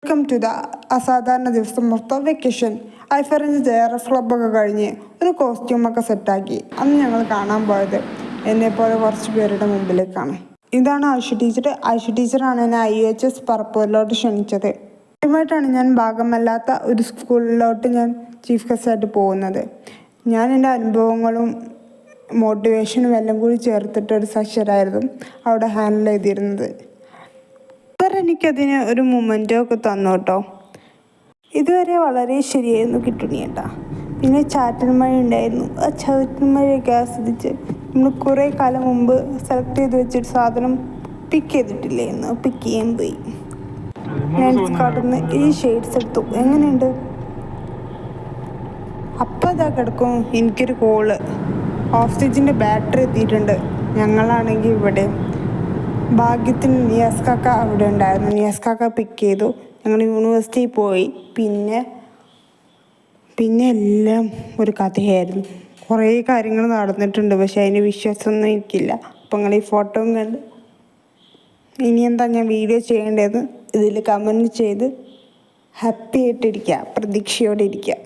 Welcome to the അസാധാരണ ദിവസം of the vacation. ഐഫറിൻ്റെ JRF ക്ലബ്ബൊക്കെ കഴിഞ്ഞ് ഒരു കോസ്റ്റ്യൂമൊക്കെ സെറ്റാക്കി അന്ന് ഞങ്ങൾ കാണാൻ പോയത് എന്നെപ്പോലെ കുറച്ച് പേരുടെ മുമ്പിലേക്കാണ്. ഇതാണ് ആയിഷ ടീച്ചർ. ആയിഷ ടീച്ചറാണ് എന്നെ IUHS പറപ്പൂരിലോട്ട് ക്ഷണിച്ചത്. ആദ്യമായിട്ടാണ് ഞാൻ ഭാഗമല്ലാത്ത ഒരു സ്കൂളിലോട്ട് ഞാൻ ചീഫ് ഗസ്റ്റായിട്ട് പോകുന്നത്. ഞാൻ എൻ്റെ അനുഭവങ്ങളും മോട്ടിവേഷനും എല്ലാം കൂടി ചേർത്തിട്ടൊരു സെഷനായിരുന്നു അവിടെ ഹാൻഡിൽ ചെയ്തിരുന്നത്. എനിക്കതിന് ഒരു മൊമെൻ്റോ ഒക്കെ തന്നു കേട്ടോ. ഇതുവരെ വളരെ ശരിയായിരുന്നു കിട്ടുണ്ണിയേട്ടാ. പിന്നെ ചാറ്റൽ മഴ ഉണ്ടായിരുന്നു. ആ ചാറ്റൽ മഴയൊക്കെ ആസ്വദിച്ച് നമ്മൾ കുറേ കാലം മുമ്പ് സെലക്ട് ചെയ്ത് വെച്ചൊരു സാധനം പിക്ക് ചെയ്തിട്ടില്ലായിരുന്നു. പിക്ക് ചെയ്യാൻ പോയി. ലെൻസ് കാർഡിൽ നിന്ന് ഈ ഷെയ്ഡ്സ് എടുത്തു. എങ്ങനെയുണ്ട്? അപ്പം അതാ കിടക്കും എനിക്കൊരു കോള്. ഓക്സിജൻ്റെ ബാറ്ററി എത്തിയിട്ടുണ്ട്. ഞങ്ങളാണെങ്കിൽ ഇവിടെ ഭാഗ്യത്തിന് നിയാസ് കാക്ക അവിടെ ഉണ്ടായിരുന്നു. നിയാസ് കാക്ക പിക്ക് ചെയ്തു. ഞങ്ങൾ യൂണിവേഴ്സിറ്റിയിൽ പോയി. പിന്നെ എല്ലാം ഒരു കഥയായിരുന്നു. കുറേ കാര്യങ്ങൾ നടന്നിട്ടുണ്ട്. പക്ഷെ അതിന് വിശ്വാസമൊന്നും എനിക്കില്ല. അപ്പം നിങ്ങൾ ഈ ഫോട്ടോയും കണ്ട് ഇനി എന്താ ഞാൻ വീഡിയോ ചെയ്യേണ്ടത് ഇതിൽ കമൻറ്റ് ചെയ്ത് ഹാപ്പി ആയിട്ടിരിക്കുക, പ്രതീക്ഷയോടെ ഇരിക്കുക.